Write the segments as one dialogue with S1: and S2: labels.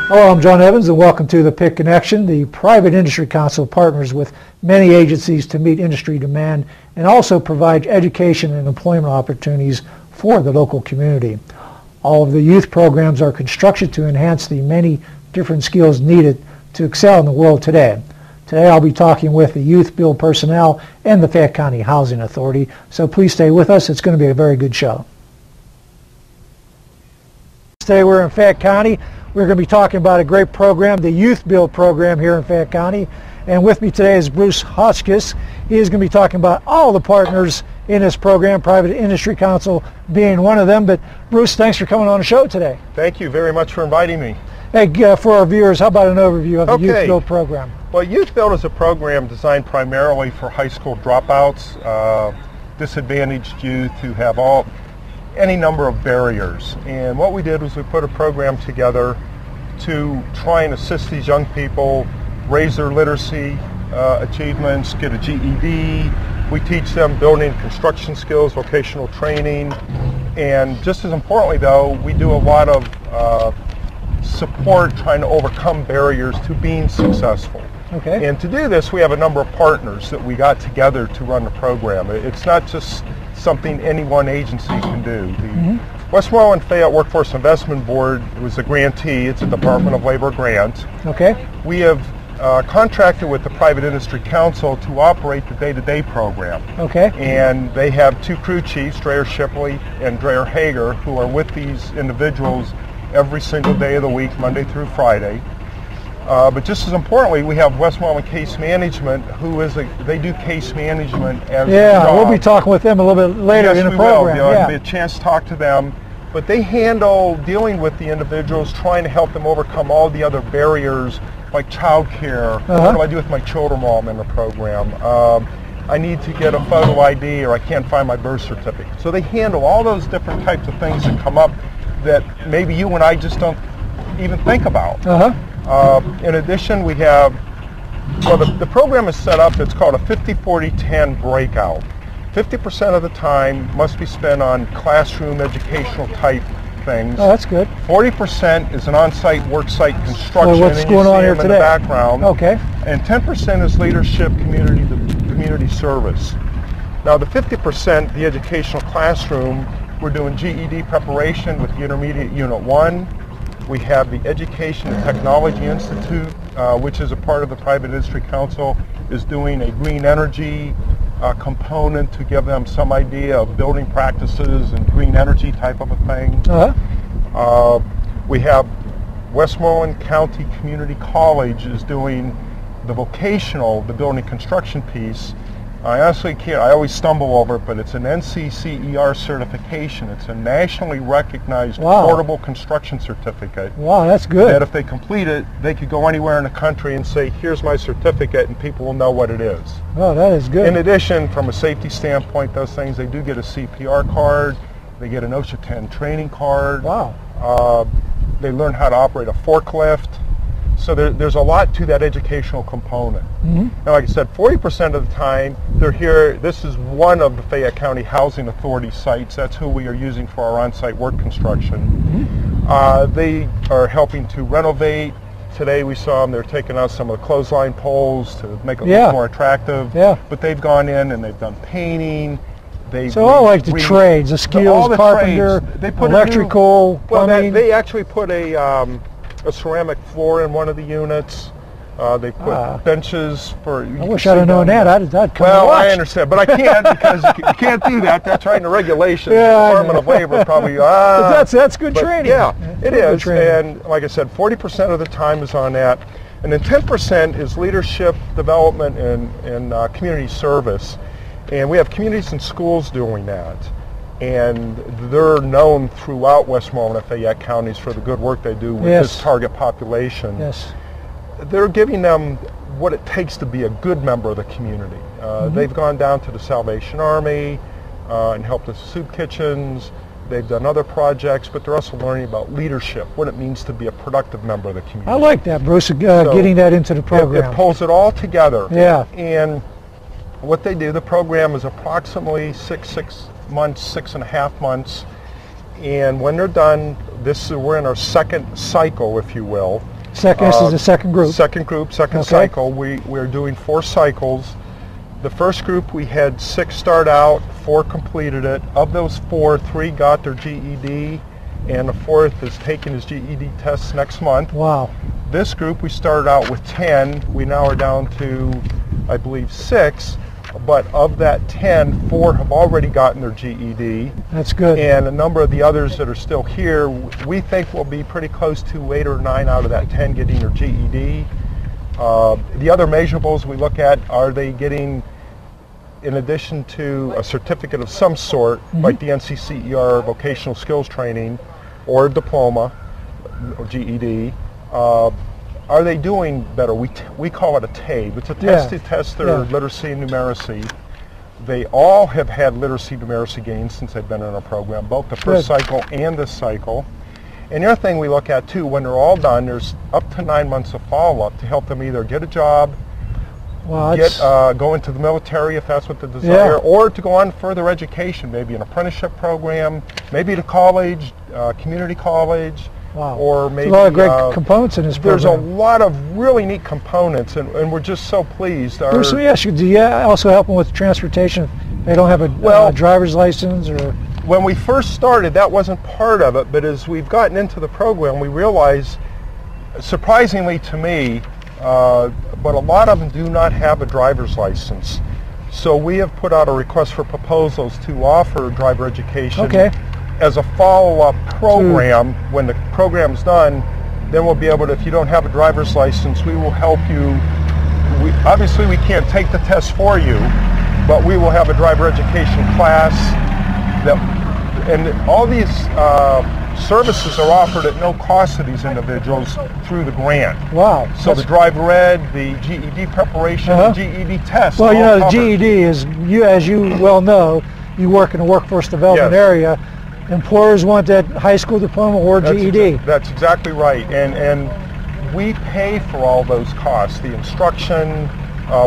S1: Hello, I'm John Evans, and welcome to the PIC Connection. The Private Industry Council partners with many agencies to meet industry demand and also provide education and employment opportunities for the local community. All of the youth programs are constructed to enhance the many different skills needed to excel in the world today. Today I'll be talking with the Youthbuild personnel and the Fayette County Housing Authority, so please stay with us. It's going to be a very good show. Today we're in Fayette County. We're going to be talking about a great program, the Youthbuild program here in Fayette County. And with me today is Bruce Hotchkiss. He is going to be talking about all the partners in this program, Private Industry Council being one of them. But Bruce, thanks for coming on the show today.
S2: Thank you very much for inviting me.
S1: Hey, for our viewers, how about an overview of the Youthbuild program?
S2: Well, Youthbuild is a program designed primarily for high school dropouts, disadvantaged youth who have any number of barriers. And what we did was we put a program together to try and assist these young people raise their literacy achievements, get a GED. We teach them building and construction skills, vocational training, and just as importantly though, we do a lot of support trying to overcome barriers to being successful.
S1: Okay.
S2: And to do this, we have a number of partners that we got together to run the program. It's not just something any one agency can do. The Westmoreland Fayette Workforce Investment Board was a grantee. It's a Department of Labor grant.
S1: Okay.
S2: We have contracted with the Private Industry Council to operate the day-to-day program.
S1: Okay.
S2: And they have two crew chiefs, Dreyer Shipley and Dreyer Hager, who are with these individuals every single day of the week, Monday through Friday. But just as importantly, we have Westmoreland Case Management, they do case management as a job.
S1: We'll be talking with them a little bit later in the program.
S2: There'll be a chance to talk to them. But they handle dealing with the individuals, trying to help them overcome all the other barriers like child care. What do I do with my children while I'm in the program? I need to get a photo ID or I can't find my birth certificate. So they handle all those different types of things that come up that maybe you and I just don't even think about. In addition, we have, the program is set up, it's called a 50-40-10 breakout. 50% of the time must be spent on classroom educational type things.
S1: Oh, that's good.
S2: 40% is an on-site work-site construction.
S1: So what's going on here today?
S2: In the background.
S1: Okay.
S2: And 10% is leadership, community service. Now the 50%, the educational classroom, we're doing GED preparation with the Intermediate Unit 1. We have the Education and Technology Institute, which is a part of the Private Industry Council, is doing a green energy component to give them some idea of building practices and green energy type of a thing. We have Westmoreland County Community College is doing the building construction piece. I honestly can't, I always stumble over it, but it's an NCCER certification. It's a nationally recognized portable construction certificate.
S1: Wow, that's good.
S2: That if they complete it, they could go anywhere in the country and say, here's my certificate, and people will know what it is.
S1: Oh, that is good.
S2: In addition, from a safety standpoint, those things, they do get a CPR card, they get an OSHA 10 training card.
S1: Wow.
S2: They learn how to operate a forklift. So there's a lot to that educational component. Now, like I said, 40% of the time they're here. This is one of the Fayette County Housing Authority sites. That's who we are using for our on-site work construction. They are helping to renovate. Today we saw them, they're taking out some of the clothesline poles to make it look more attractive. But they've gone in and they've done painting.
S1: So all like the trades, the skills, carpenter, electrical, plumbing.
S2: They actually put a ceramic floor in one of the units. They put benches for.
S1: I wish I'd have known that. I'd come and watch.
S2: I understand, but I can't because you can't do that. That's right in the regulations. The Department of Labor probably.
S1: But that's good training.
S2: Yeah, it is. And like I said, 40% of the time is on that, and then 10% is leadership development and community service. And we have communities and schools doing that. And they're known throughout Westmoreland and Fayette counties for the good work they do with this target population. They're giving them what it takes to be a good member of the community. They've gone down to the Salvation Army and helped with soup kitchens. They've done other projects, but they're also learning about leadership, what it means to be a productive member of the community.
S1: I like that, Bruce, getting that into the program.
S2: It pulls it all together.
S1: And
S2: what they do, the program is approximately 6 months, 6.5 months, and when they're done, we're in our second cycle, if you will.
S1: This is the second group.
S2: Second group, second cycle. We're doing 4 cycles. The first group, we had 6 start out, 4 completed it. Of those 4, 3 got their GED, and the 4th is taking his GED tests next month.
S1: Wow.
S2: This group, we started out with 10. We now are down to, I believe, 6. But of that 10, 4 have already gotten their GED.
S1: That's good.
S2: And a number of the others that are still here, we think will be pretty close to 8 or 9 out of that 10 getting their GED. The other measurables we look at, are they getting, in addition to a certificate of some sort, like the NCCER vocational skills training, or a diploma, or GED, are they doing better? We call it a TABE. It's a test to test their literacy and numeracy. They all have had literacy and numeracy gains since they've been in our program, both the first cycle and this cycle. And the other thing we look at too, when they're all done, there's up to 9 months of follow-up to help them either get a job, go into the military if that's what they desire, or to go on further education, maybe an apprenticeship program, maybe to college, community college.
S1: Wow.
S2: Or maybe,
S1: there's a lot of great components in this program.
S2: There's a lot of really neat components, and we're just so pleased.
S1: Bruce, let me ask you, do you also help them with transportation if they don't have a driver's license? Or
S2: when we first started, that wasn't part of it, but as we've gotten into the program, we realized, surprisingly to me, but a lot of them do not have a driver's license. So we have put out a request for proposals to offer driver education. As a follow-up program. When the program's done, then we'll be able to, if you don't have a driver's license, we will help you. Obviously we can't take the test for you, but we will have a driver education class, and all these services are offered at no cost to these individuals through the grant.
S1: Wow.
S2: So the driver ed, the GED preparation, the GED test.
S1: Well, you know, the GED is, as you well know, you work in the workforce development area. Employers want that high school diploma or GED.
S2: That's exactly right, and we pay for all those costs, the instruction,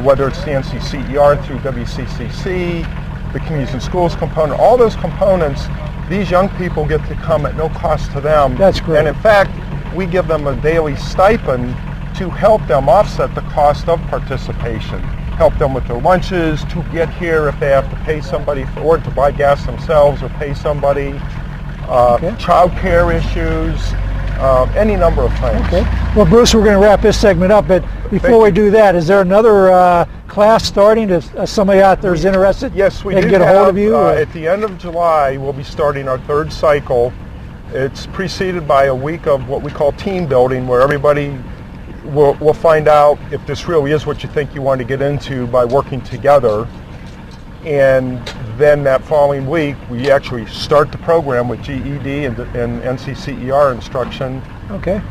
S2: whether it's the NCCER through WCCC, the Communities and Schools component, all those components, these young people get to come at no cost to them.
S1: That's great.
S2: And in fact, we give them a daily stipend to help them offset the cost of participation. Help them with their lunches, to get here if they have to pay somebody or to buy gas themselves or pay somebody, child care issues, any number of things.
S1: Well, Bruce, we're going to wrap this segment up, but before we do that, is there another class starting if somebody out there is interested?
S2: Yes, we
S1: do.
S2: They
S1: can get a hold of you?
S2: At the end of July, we'll be starting our 3rd cycle. It's preceded by a week of what we call team building, where everybody we'll find out if this really is what you think you want to get into by working together. And then that following week, we actually start the program with GED and NCCER instruction.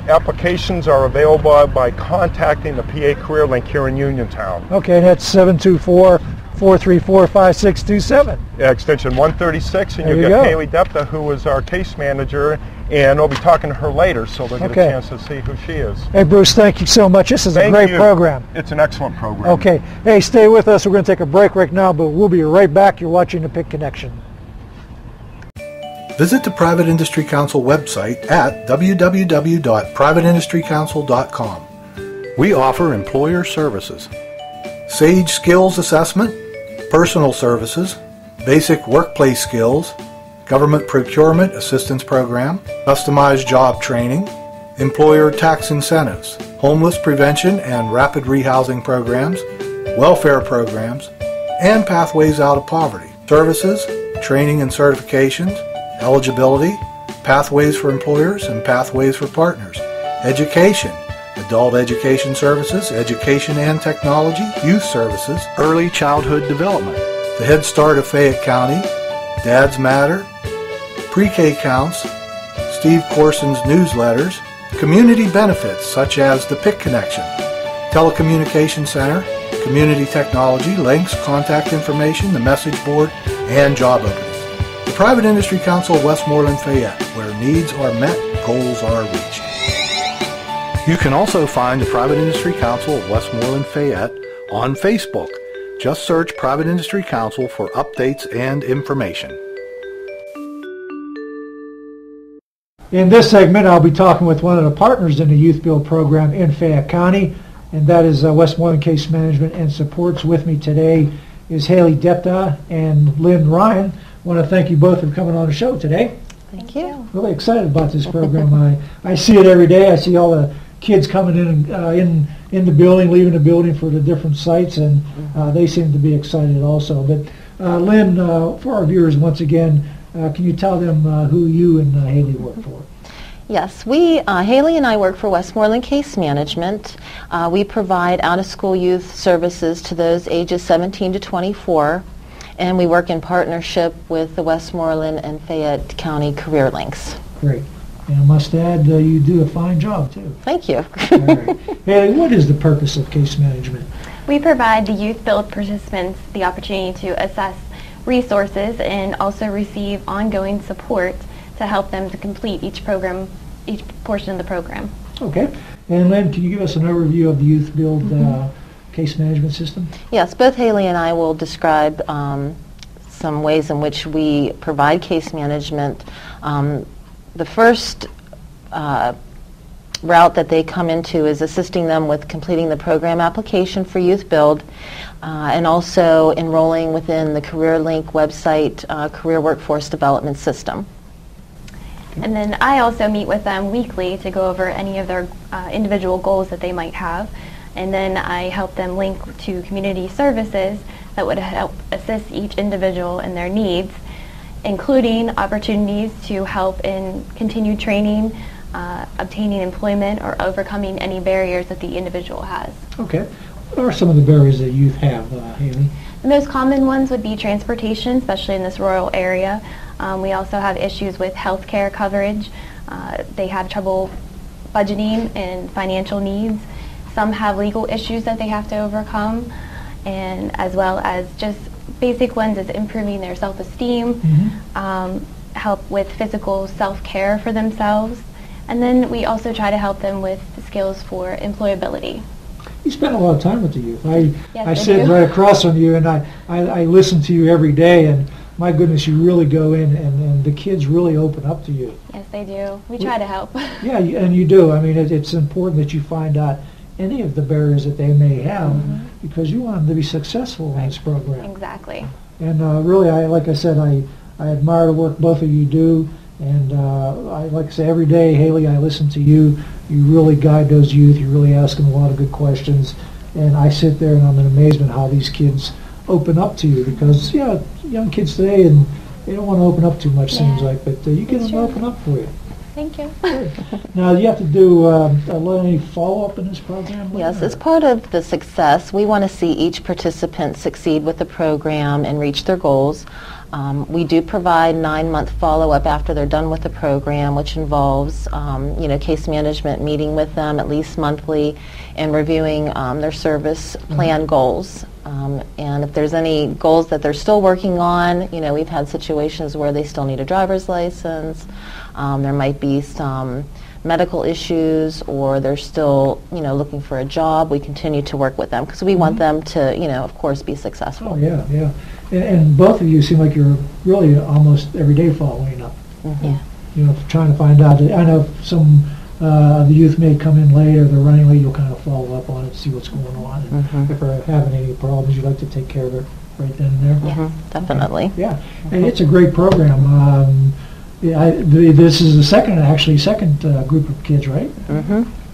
S2: Applications are available by contacting the PA Career Link here in Uniontown.
S1: And that's 724-434-5627.
S2: Extension 136, and you'll get Haley Depta, who is our case manager, and we'll be talking to her later, so they'll get a chance to see who she is.
S1: Hey, Bruce, thank you so much. This is a great program.
S2: It's an excellent program.
S1: Hey, stay with us. We're going to take a break right now, but we'll be right back. You're watching the PIC Connection.
S3: Visit the Private Industry Council website at www.privateindustrycouncil.com. We offer employer services, SAGE skills assessment, personal services, basic workplace skills, government procurement assistance program, customized job training, employer tax incentives, homeless prevention and rapid rehousing programs, welfare programs, and pathways out of poverty, services, training and certifications, eligibility, pathways for employers and pathways for partners, education, adult education services, education and technology, youth services, early childhood development, the Head Start of Fayette County, Dads Matter, pre-K counts, Steve Corson's newsletters, community benefits such as the PIC Connection, Telecommunication Center, community technology, links, contact information, the message board, and job openings. The Private Industry Council of Westmoreland Fayette, where needs are met, goals are reached. You can also find the Private Industry Council of Westmoreland Fayette on Facebook. Just search Private Industry Council for updates and information.
S1: In this segment, I'll be talking with one of the partners in the Youthbuild program in Fayette County, and that is Westmoreland Case Management and Supports. With me today is Haley Depta and Lynn Ryan. I want to thank you both for coming on the show today.
S4: Thank you.
S1: Really excited about this program. I see it every day. I see all the kids coming in the building, leaving the building for the different sites, and they seem to be excited also. But Lynn, for our viewers once again, can you tell them who you and Haley work for?
S4: Yes, Haley and I work for Westmoreland Case Management. We provide out-of-school youth services to those ages 17 to 24, and we work in partnership with the Westmoreland and Fayette County Career Links.
S1: Great. And I must add, you do a fine job, too.
S4: Thank you.
S1: All right. Haley, what is the purpose of case management?
S5: We provide the Youthbuild participants the opportunity to assess resources and also receive ongoing support to help them to complete each portion of the program.
S1: Okay. And Lynn, can you give us an overview of the Youthbuild case management system?
S4: Yes, both Haley and I will describe some ways in which we provide case management. The first route that they come into is assisting them with completing the program application for Youthbuild and also enrolling within the CareerLink website Career Workforce Development System.
S5: And then I also meet with them weekly to go over any of their individual goals that they might have. And then I help them link to community services that would help assist each individual in their needs, including opportunities to help in continued training, obtaining employment, or overcoming any barriers that the individual has.
S1: Okay. What are some of the barriers that youth have, Haley?
S5: The most common ones would be transportation, especially in this rural area. We also have issues with health care coverage. They have trouble budgeting and financial needs. Some have legal issues that they have to overcome, and as well as just basic ones is improving their self-esteem, help with physical self-care for themselves, and then we also try to help them with the skills for employability.
S1: You spend a lot of time with the youth.
S5: Yes,
S1: I sit right across from you, and I listen to you every day, and my goodness, you really go in, and the kids really open up to you.
S5: Yes, they do. We try to help.
S1: Yeah, and you do. I mean, it's important that you find out any of the barriers that they may have because you want them to be successful in this program.
S5: Exactly.
S1: And really, like I said, I admire the work both of you do. And like I say, every day, Haley, I listen to you. You really guide those youth. You really ask them a lot of good questions. And I sit there and I'm in amazement how these kids open up to you because, young kids today, and they don't want to open up too much, seems like, but you get them to open up for you.
S5: Thank you.
S1: Now, you have to do any follow-up in this program?
S4: Yes, as part of the success, we want to see each participant succeed with the program and reach their goals. We do provide 9-month follow-up after they're done with the program, which involves, case management meeting with them at least monthly and reviewing their service plan goals. And if there's any goals that they're still working on, we've had situations where they still need a driver's license. There might be some medical issues, or they're still, looking for a job. We continue to work with them because we want them to, of course, be successful.
S1: Oh, yeah. And both of you seem like you're really almost every day following up. Trying to find out. I know some the youth may come in late or they're running late. You'll kind of follow up on it, see what's going on. And if they're having any problems, you like to take care of it right then and there.
S4: Yeah, definitely.
S1: Okay. Yeah, and it's a great program. This is the second group of kids, right?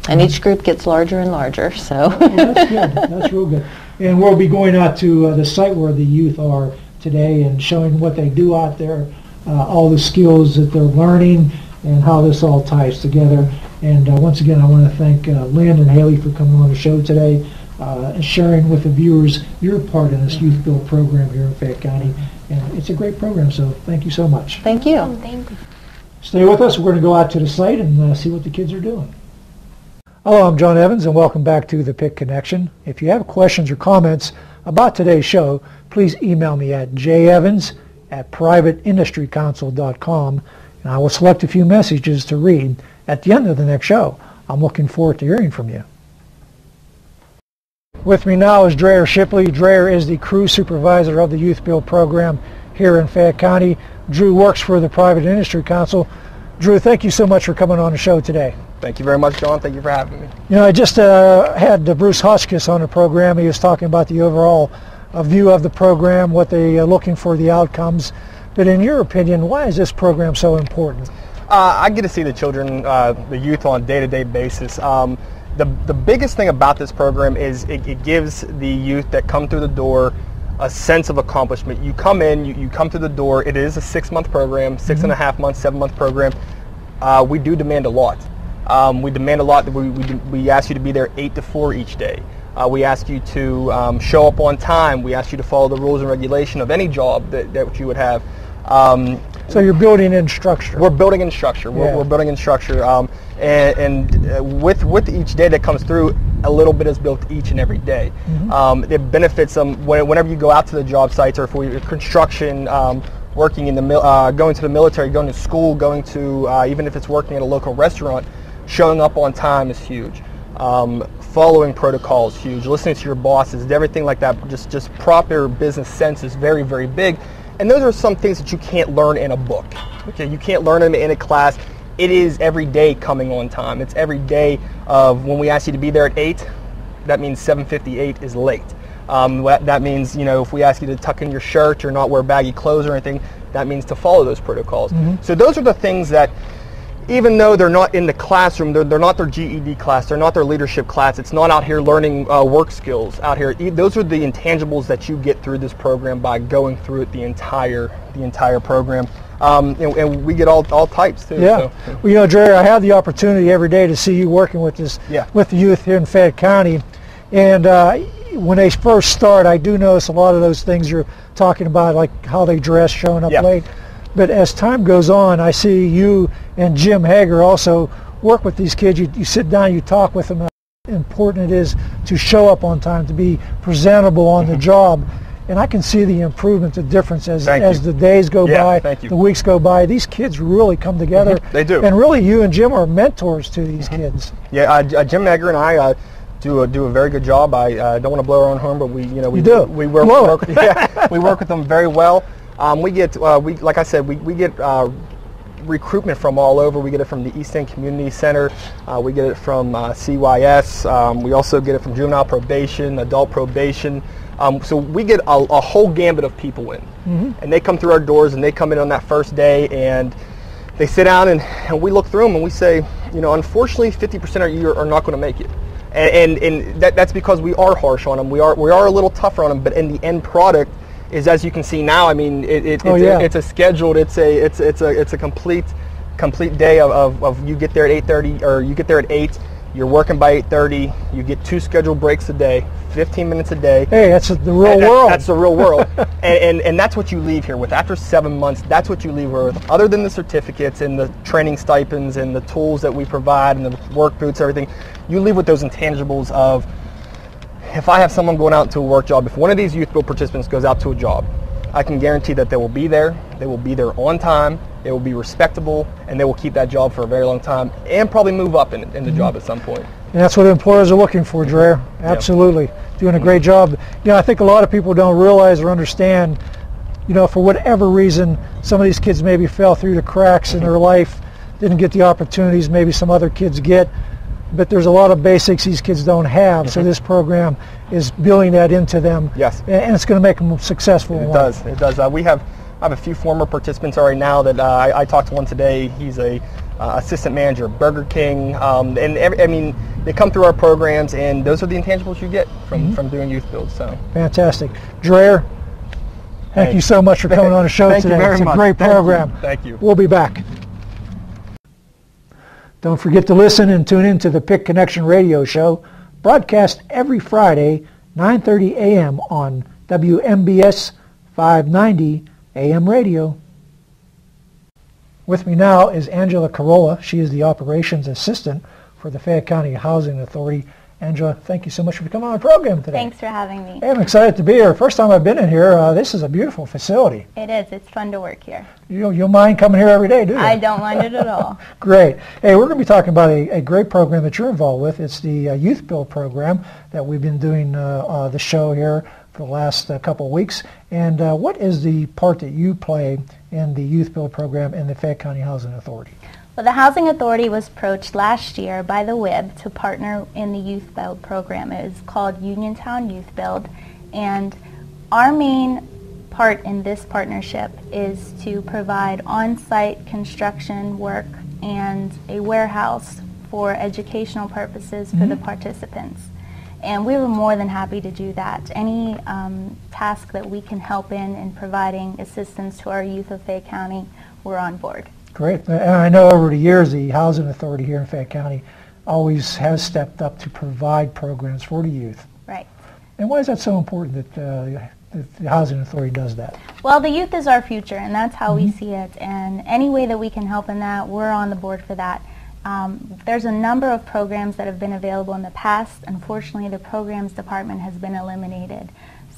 S4: And each group gets larger and larger. So.
S1: Well, that's good. That's real good. And we'll be going out to the site where the youth are today and showing what they do out there, all the skills that they're learning, and how this all ties together. And once again, I want to thank Lynn and Haley for coming on the show today and sharing with the viewers your part in this Youthbuild program here in Fayette County. And it's a great program, so thank you so much.
S4: Thank you.
S5: Thank you.
S1: Stay with us. We're going to go out to the site and see what the kids are doing. Hello, I'm John Evans, and welcome back to the PIC Connection. If you have questions or comments about today's show, please email me at jevans@privateindustrycouncil.com, and I will select a few messages to read at the end of the next show. I'm looking forward to hearing from you. With me now is Dreyer Shipley. Dreyer is the crew supervisor of the Youthbuild program here in Fayette County. Drew works for the Private Industry Council. Drew, thank you so much for coming on the show today.
S6: Thank you very much, John. Thank you for having me.
S1: You know, I just had Bruce Hotchkiss on the program. He was talking about the overall view of the program, what they're looking for, the outcomes. But in your opinion, why is this program so important?
S6: I get to see the children, the youth on a day-to-day basis. The biggest thing about this program is it gives the youth that come through the door a sense of accomplishment. You come in, you come through the door. It is a 6-month program, 6.5 month, 7-month program. We do demand a lot. We demand a lot. We ask you to be there 8 to 4 each day. We ask you to show up on time. We ask you to follow the rules and regulation of any job that you would have.
S1: So you're building in structure.
S6: We're building in structure. We're building in structure. And with each day that comes through, a little bit is built each and every day. It benefits them whenever you go out to the job sites, or if you're construction, working in the going to the military, going to school, going to even if it's working at a local restaurant. Showing up on time is huge. Following protocol is huge. Listening to your bosses, everything like that. Just proper business sense is very, very big. And those are some things that you can't learn in a book. Okay, you can't learn them in a class. It is every day coming on time. It's every day of when we ask you to be there at 8, that means 7:58 is late. That means, you know, if we ask you to tuck in your shirt or not wear baggy clothes or anything, that means to follow those protocols. So those are the things that, even though they're not in the classroom, they're not their GED class, they're not their leadership class, it's not out here learning work skills out here. Those are the intangibles that you get through this program by going through it the entire program. And we get all types too.
S1: Yeah.
S6: So.
S1: Well, you know, Drew, I have the opportunity every day to see you working with with the youth here in Fayette County. And when they first start, I do notice a lot of those things you're talking about, like how they dress, showing up late. But as time goes on, I see you and Jim Hager also work with these kids. You sit down, you talk with them, how important it is to show up on time, to be presentable on the job. And I can see the improvement, the difference as the days go by, the weeks go by. These kids really come together.
S6: They do.
S1: And really, you and Jim are mentors to these kids.
S6: Yeah, Jim Hager and I do a very good job. I don't want to blow our own horn, but we work with them very well. We get, like I said, we get recruitment from all over. We get it from the East End Community Center. We get it from CYS. We also get it from juvenile probation, adult probation. So we get a whole gambit of people in. And they come through our doors, and they come in on that first day, and they sit down, and we look through them, and we say, you know, unfortunately, 50% of you are not going to make it. And that's because we are harsh on them. We are a little tougher on them, but in the end product, is, as you can see now, I mean, it's a scheduled, it's a complete day of you get there at 8:30, or you get there at 8, you're working by 8:30, you get 2 scheduled breaks a day, 15 minutes a day.
S1: Hey, that's the real world.
S6: That's the real world. and that's what you leave here with. After 7 months, that's what you leave here with. Other than the certificates and the training stipends and the tools that we provide and the work boots, everything, you leave with those intangibles of, if I have someone going out to a work job, if one of these Youthbuild participants goes out to a job, I can guarantee that they will be there on time, they will be respectable, and they will keep that job for a very long time, and probably move up in the job at some point.
S1: And that's what employers are looking for, Drew. Absolutely. Doing a great job. You know, I think a lot of people don't realize or understand, you know, for whatever reason, some of these kids maybe fell through the cracks in their life, didn't get the opportunities maybe some other kids get. But there's a lot of basics these kids don't have, so this program is building that into them.
S6: Yes.
S1: And it's going to make them successful.
S6: It does. I have a few former participants already now that I talked to one today. He's a assistant manager at Burger King, I mean, they come through our programs, and those are the intangibles you get from doing Youthbuild. So
S1: fantastic, Dreher. Thank you so much for coming on the show today.
S6: Thank you very much.
S1: It's a great program.
S6: Thank you.
S1: We'll be back. Don't forget to listen and tune in to the PIC Connection radio show, broadcast every Friday, 9:30 a.m. on WMBS 590 AM radio. With me now is Angela Carolla. She is the operations assistant for the Fayette County Housing Authority. Angela, thank you so much for coming on the program today.
S5: Thanks for having me.
S1: Hey, I'm excited to be here. First time I've been in here. This is a beautiful facility.
S5: It is. It's fun to work here.
S1: You'll mind coming here every day, do you?
S5: I don't mind it at all.
S1: Great. Hey, we're going to be talking about a great program that you're involved with. It's the Youthbuild program that we've been doing the show here for the last couple of weeks. And what is the part that you play in the Youthbuild program in the Fayette County Housing Authority?
S7: Well, the Housing Authority was approached last year by the WIB to partner in the Youthbuild program. It is called Uniontown Youthbuild, and our main part in this partnership is to provide on-site construction work and a warehouse for educational purposes for the participants. And we were more than happy to do that. Any task that we can help in providing assistance to our youth of Fayette County, we're on board.
S1: Great. And I know over the years the Housing Authority here in Fayette County always has stepped up to provide programs for the youth.
S7: Right.
S1: And why is that so important that the Housing Authority does that?
S7: Well, the youth is our future, and that's how we see it. And any way that we can help in that, we're on the board for that. There's a number of programs that have been available in the past. Unfortunately, the programs department has been eliminated.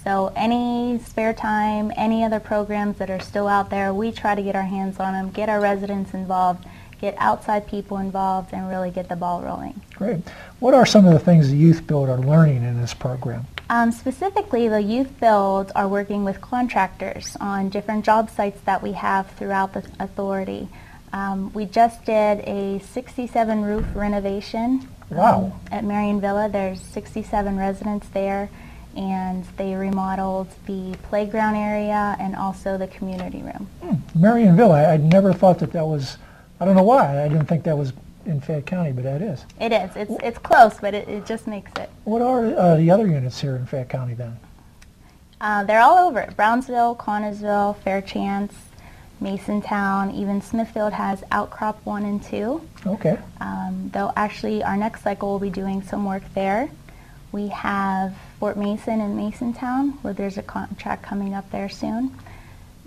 S7: So any spare time, any other programs that are still out there, we try to get our hands on them, get our residents involved, get outside people involved, and really get the ball rolling.
S1: Great. What are some of the things the Youthbuild are learning in this program?
S7: Specifically, the Youthbuild are working with contractors on different job sites that we have throughout the authority. We just did a 67 roof renovation.
S1: Wow.
S7: At Marion Villa. There's 67 residents there, and they remodeled the playground area and also the community room.
S1: Marion Villa, I never thought that was, I don't know why, I didn't think that was in Fayette County, but that is.
S7: It is. It's close, but it just makes it.
S1: What are the other units here in Fayette County then?
S7: They're all over. Brownsville, Connersville, Fairchance, Masontown, even Smithfield has Outcrop 1 and 2.
S1: Okay.
S7: Though actually our next cycle will be doing some work there. We have Fort Mason and Masontown, where there's a contract coming up there soon.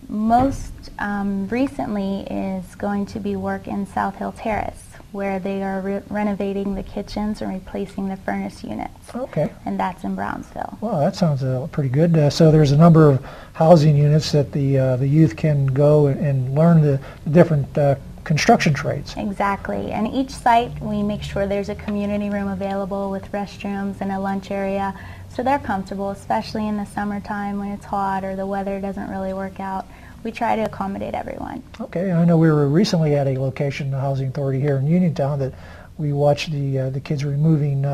S7: Most recently is going to be work in South Hill Terrace, where they are renovating the kitchens and replacing the furnace units.
S1: Okay.
S7: And that's in Brownsville.
S1: Well, that sounds pretty good. So there's a number of housing units that the youth can go and learn the different construction trades.
S7: Exactly. And each site, we make sure there's a community room available with restrooms and a lunch area, so they're comfortable, especially in the summertime when it's hot or the weather doesn't really work out. We try to accommodate everyone.
S1: Okay. I know we were recently at a location, the Housing Authority here in Uniontown, that we watched the kids removing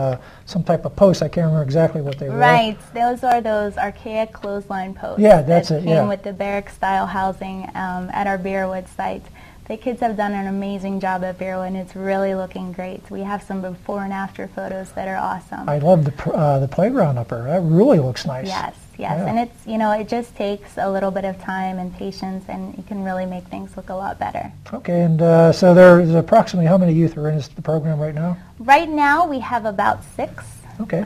S1: some type of posts. I can't remember exactly what they were.
S7: Right. Those are those archaic clothesline posts.
S1: Yeah, that's it.
S7: Came with the barrack-style housing at our Bearwood site. The kids have done an amazing job at Bearwood, and it's really looking great. We have some before and after photos that are awesome.
S1: I love the playground up there. That really looks nice.
S7: Yes,
S1: Yeah.
S7: and it's, it just takes a little bit of time and patience, and you can really make things look a lot better.
S1: Okay, and so there's approximately how many youth are in the program right now?
S7: Right now we have about 6.
S1: Okay.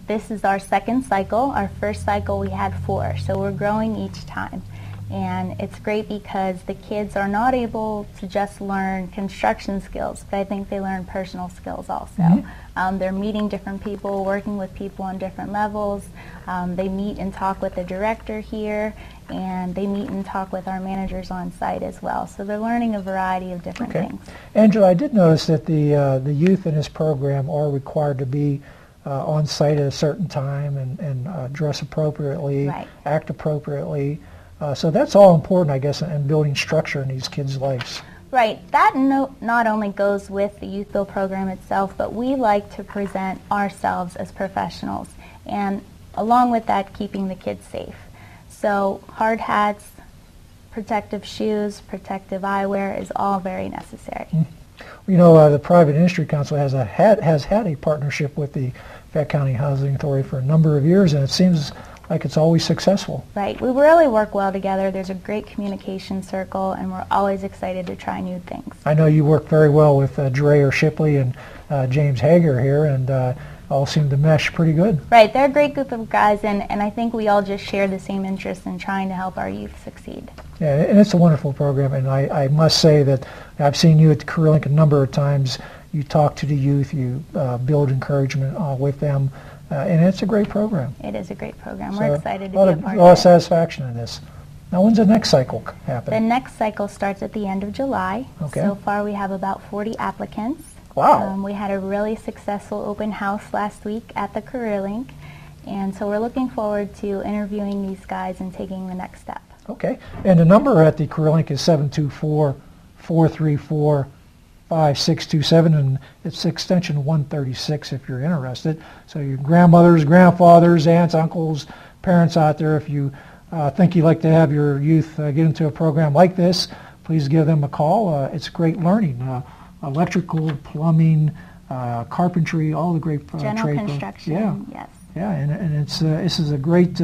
S7: This is our second cycle. Our first cycle we had 4, so we're growing each time. And it's great because the kids are not able to just learn construction skills, but I think they learn personal skills also. They're meeting different people, working with people on different levels. They meet and talk with the director here, and they meet and talk with our managers on site as well. So they're learning a variety of different things.
S1: Angela, I did notice that the youth in this program are required to be on site at a certain time and dress appropriately, act appropriately. So that's all important, I guess, in building structure in these kids' lives.
S7: Right. That not only goes with the Youthbuild program itself, but we like to present ourselves as professionals, and along with that, keeping the kids safe. So hard hats, protective shoes, protective eyewear is all very necessary.
S1: The Private Industry Council has had a partnership with the Fayette County Housing Authority for a number of years, and it seems like it's always successful.
S7: Right. We really work well together. There's a great communication circle, and we're always excited to try new things.
S1: I know you work very well with Dreyer Shipley and James Hager here, and all seem to mesh pretty good.
S7: Right. They're a great group of guys, and I think we all just share the same interest in trying to help our youth succeed. Yeah,
S1: and it's a wonderful program, and I must say that I've seen you at the Career Link a number of times. You talk to the youth, you build encouragement with them. And it's a great program.
S7: It is a great program. We're excited to be a part of it.
S1: A lot of satisfaction in this. Now, when's the next cycle happen?
S7: The next cycle starts at the end of July.
S1: Okay.
S7: So far, we have about 40 applicants.
S1: Wow.
S7: We had a really successful open house last week at the Career Link, and so we're looking forward to interviewing these guys and taking the next step.
S1: Okay. And the number at the Career Link is 724-434-8255. 5627, and it's extension 136 if you're interested. So your grandmothers, grandfathers, aunts, uncles, parents out there, if you think you'd like to have your youth get into a program like this, please give them a call. It's great learning. Electrical, plumbing, carpentry, all the great
S7: General
S1: trade.
S7: construction,
S1: Yeah.
S7: yes.
S1: Yeah, and it's this is a great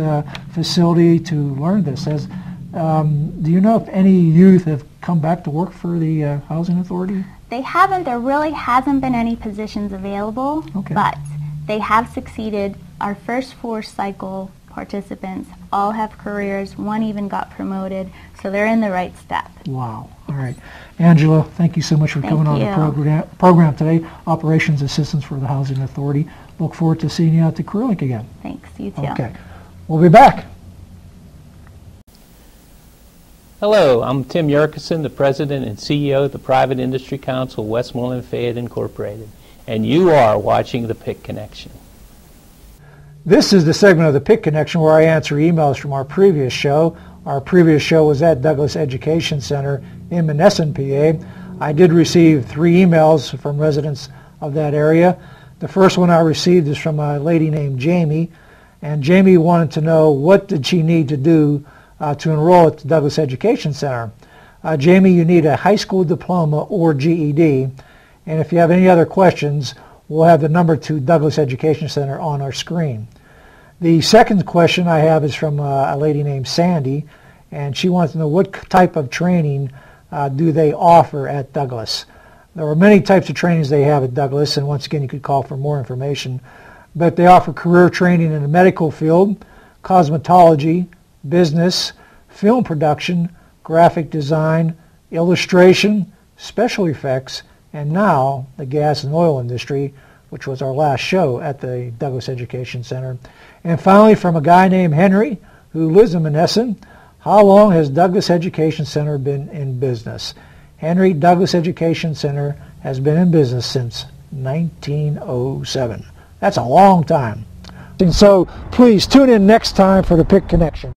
S1: facility to learn this. Do you know if any youth have come back to work for the Housing Authority?
S7: They haven't. There really hasn't been any positions available,
S1: Okay.
S7: but they have succeeded. Our first 4 cycle participants all have careers. One even got promoted, so they're in the right step.
S1: Wow. All right. Angela, thank you so much for coming on the program today, Operations Assistance for the Housing Authority. Look forward to seeing you out at the Career Link again.
S7: Thanks. You too.
S1: Okay. We'll be back.
S8: Hello, I'm Tim Yerkeson, the President and CEO of the Private Industry Council, Westmoreland Fayette Incorporated, and you are watching the PIC Connection. This is the segment of the PIC Connection where I answer emails from our previous show. Our previous show was at Douglas Education Center in Monessen, PA. I did receive 3 emails from residents of that area. The first one I received is from a lady named Jamie, and Jamie wanted to know what did she need to do to enroll at the Douglas Education Center. Jamie, you need a high school diploma or GED, and if you have any other questions, we'll have the number to Douglas Education Center on our screen. The second question I have is from a lady named Sandy, and she wants to know what type of training do they offer at Douglas. There are many types of trainings they have at Douglas, and once again you could call for more information, but they offer career training in the medical field, cosmetology, business, film production, graphic design, illustration, special effects, and now the gas and oil industry, which was our last show at the Douglas Education Center. And finally, from a guy named Henry, who lives in Monessen, how long has Douglas Education Center been in business? Henry, Douglas Education Center has been in business since 1907. That's a long time. And so please tune in next time for the PIC Connection.